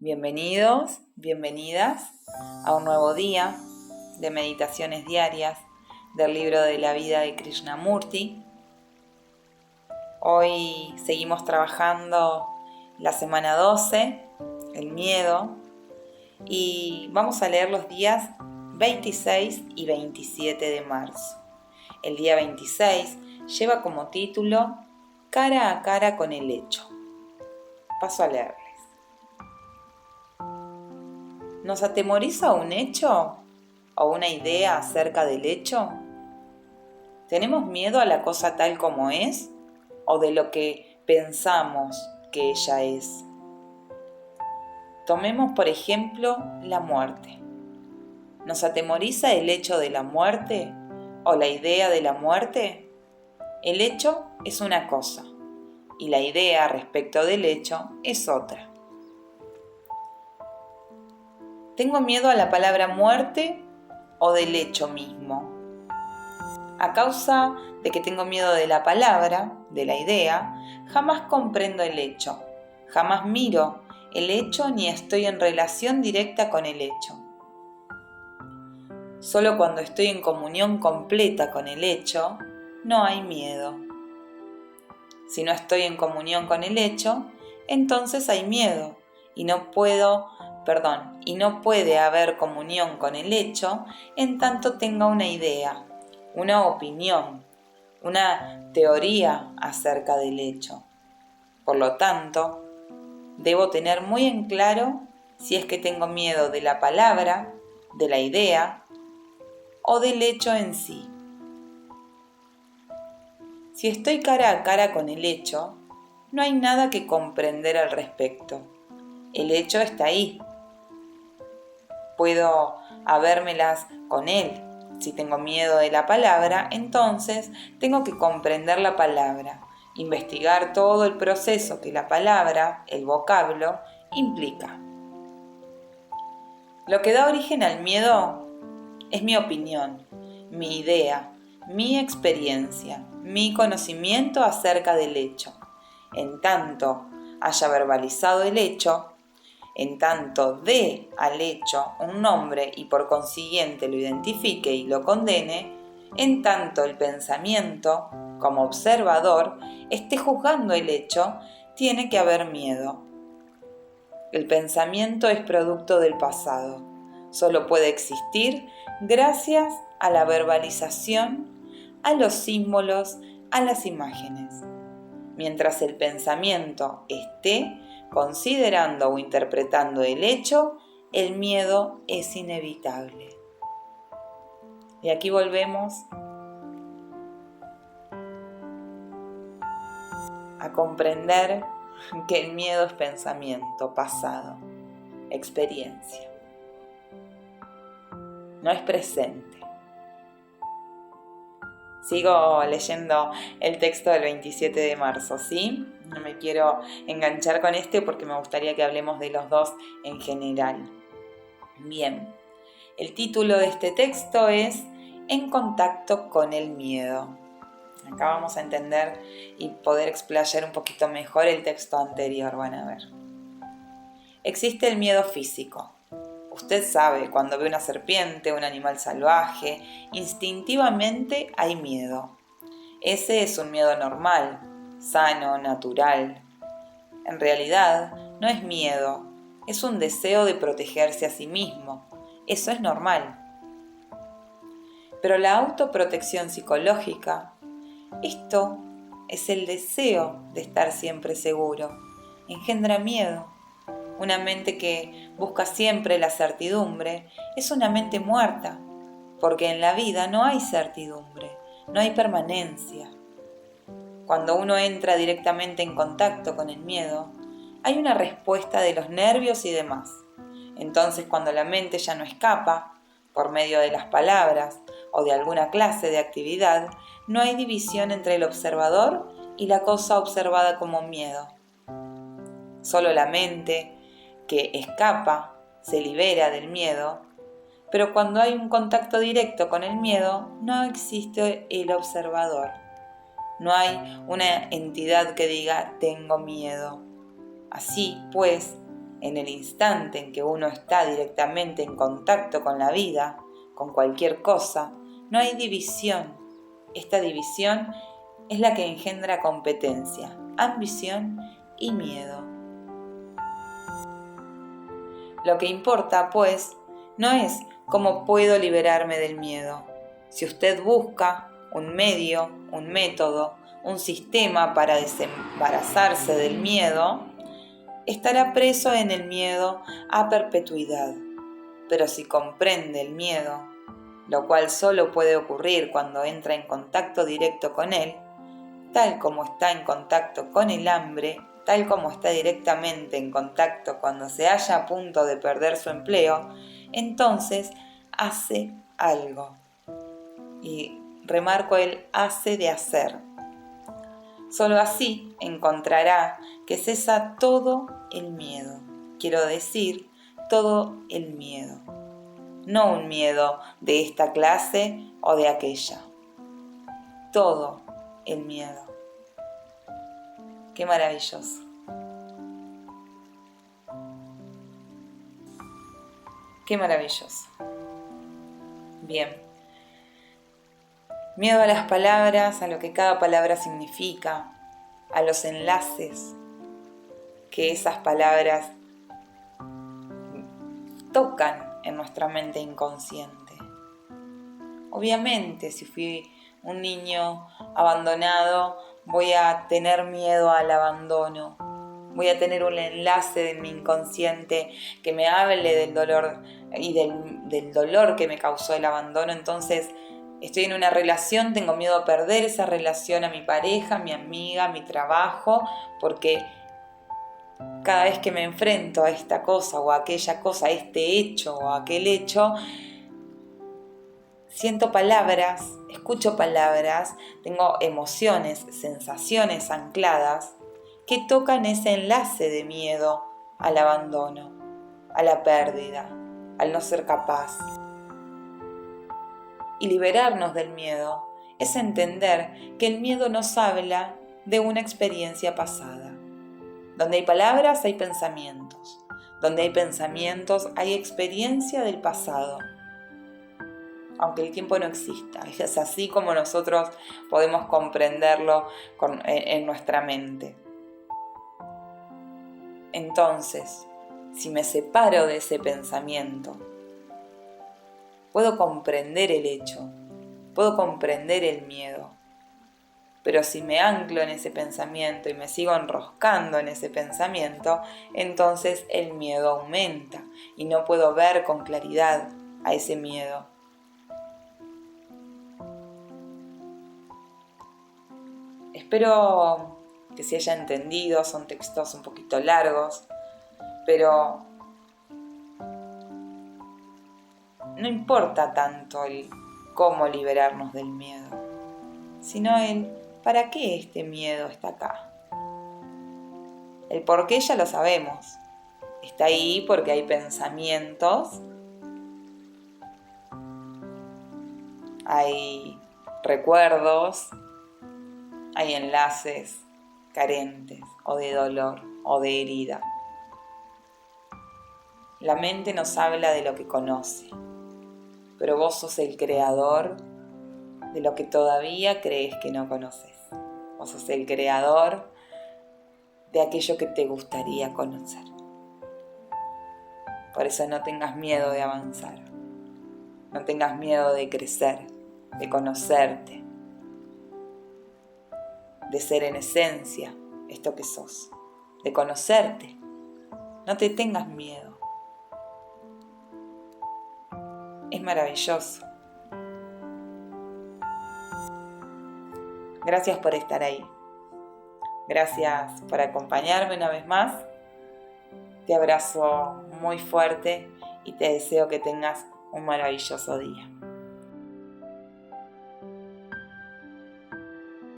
Bienvenidos, bienvenidas a un nuevo día de meditaciones diarias del libro de la vida de Krishnamurti. Hoy seguimos trabajando la semana 12, el miedo, y vamos a leer los días 26 y 27 de marzo. El día 26 lleva como título Cara a cara con el hecho. Paso a leerles. ¿Nos atemoriza un hecho o una idea acerca del hecho? ¿Tenemos miedo a la cosa tal como es o de lo que pensamos que ella es? Tomemos por ejemplo la muerte. ¿Nos atemoriza el hecho de la muerte o la idea de la muerte? El hecho es una cosa y la idea respecto del hecho es otra. ¿Tengo miedo a la palabra muerte o del hecho mismo? A causa de que tengo miedo de la palabra, de la idea, jamás comprendo el hecho, jamás miro el hecho ni estoy en relación directa con el hecho. Solo cuando estoy en comunión completa con el hecho, no hay miedo. Si no estoy en comunión con el hecho, entonces hay miedo y no puede haber comunión con el hecho en tanto tenga una idea, una opinión, una teoría acerca del hecho. Por lo tanto, debo tener muy en claro si es que tengo miedo de la palabra, de la idea o del hecho en sí. Si estoy cara a cara con el hecho, no hay nada que comprender al respecto. El hecho está ahí. Puedo habérmelas con él. Si tengo miedo de la palabra, entonces tengo que comprender la palabra, investigar todo el proceso que la palabra, el vocablo, implica. Lo que da origen al miedo es mi opinión, mi idea, mi experiencia, mi conocimiento acerca del hecho. En tanto haya verbalizado el hecho, en tanto dé al hecho un nombre y por consiguiente lo identifique y lo condene, en tanto el pensamiento, como observador, esté juzgando el hecho, tiene que haber miedo. El pensamiento es producto del pasado. Solo puede existir gracias a la verbalización, a los símbolos, a las imágenes. Mientras el pensamiento esté considerando o interpretando el hecho, el miedo es inevitable. Y aquí volvemos a comprender que el miedo es pensamiento, pasado, experiencia. No es presente. Sigo leyendo el texto del 27 de marzo, ¿sí? No me quiero enganchar con porque me gustaría que hablemos de los dos en general. Bien, el título de este texto es En contacto con el miedo. Acá vamos a entender y poder explayar un poquito mejor el texto anterior, van a ver. Existe el miedo físico. Usted sabe, cuando ve una serpiente, un animal salvaje, instintivamente hay miedo. Ese es un miedo normal, sano, natural. En realidad, no es miedo, es un deseo de protegerse a sí mismo. Eso es normal. Pero la autoprotección psicológica, esto es el deseo de estar siempre seguro, engendra miedo. Una mente que busca siempre la certidumbre es una mente muerta, porque en la vida no hay certidumbre, no hay permanencia. Cuando uno entra directamente en contacto con el miedo, hay una respuesta de los nervios y demás. Entonces, cuando la mente ya no escapa, por medio de las palabras o de alguna clase de actividad, no hay división entre el observador y la cosa observada como miedo. Solo la mente que escapa se libera del miedo, pero cuando hay un contacto directo con el miedo, no existe el observador. No hay una entidad que diga tengo miedo. Así pues, en el instante en que uno está directamente en contacto con la vida, con cualquier cosa, no hay división. Esta división es la que engendra competencia, ambición y miedo. Lo que importa, pues, no es cómo puedo liberarme del miedo. Si usted busca un medio, un método, un sistema para desembarazarse del miedo, estará preso en el miedo a perpetuidad. Pero si comprende el miedo, lo cual solo puede ocurrir cuando entra en contacto directo con él, tal como está en contacto con el hambre, tal como está directamente en contacto cuando se halla a punto de perder su empleo, entonces hace algo. Y remarco el hace de hacer. Solo así encontrará que cesa todo el miedo. Quiero decir, todo el miedo. No un miedo de esta clase o de aquella. Todo el miedo. Qué maravilloso. Qué maravilloso. Bien. Miedo a las palabras, a lo que cada palabra significa, a los enlaces que esas palabras tocan en nuestra mente inconsciente. Obviamente, si fui un niño abandonado, voy a tener miedo al abandono. Voy a tener un enlace de mi inconsciente que me hable del dolor y del dolor que me causó el abandono. Entonces, estoy en una relación, tengo miedo a perder esa relación, a mi pareja, a mi amiga, a mi trabajo, porque cada vez que me enfrento a esta cosa o a aquella cosa, a este hecho o a aquel hecho, siento palabras, escucho palabras, tengo emociones, sensaciones ancladas que tocan ese enlace de miedo al abandono, a la pérdida, al no ser capaz. Y liberarnos del miedo es entender que el miedo nos habla de una experiencia pasada. Donde hay palabras hay pensamientos. Donde hay pensamientos hay experiencia del pasado. Aunque el tiempo no exista, es así como nosotros podemos comprenderlo en nuestra mente. Entonces, si me separo de ese pensamiento, puedo comprender el hecho, puedo comprender el miedo. Pero si me anclo en ese pensamiento y me sigo enroscando en ese pensamiento, entonces el miedo aumenta y no puedo ver con claridad a ese miedo. Espero que se haya entendido, son textos un poquito largos, pero no importa tanto el cómo liberarnos del miedo, sino el para qué este miedo está acá. El por qué ya lo sabemos, está ahí porque hay pensamientos, hay recuerdos, hay enlaces carentes o de dolor o de herida. La mente nos habla de lo que conoce, pero vos sos el creador de lo que todavía crees que no conoces. Vos sos el creador de aquello que te gustaría conocer. Por eso no tengas miedo de avanzar, no tengas miedo de crecer, de conocerte, de ser en esencia esto que sos, de conocerte. No te tengas miedo. Es maravilloso. Gracias por estar ahí. Gracias por acompañarme una vez más. Te abrazo muy fuerte y te deseo que tengas un maravilloso día.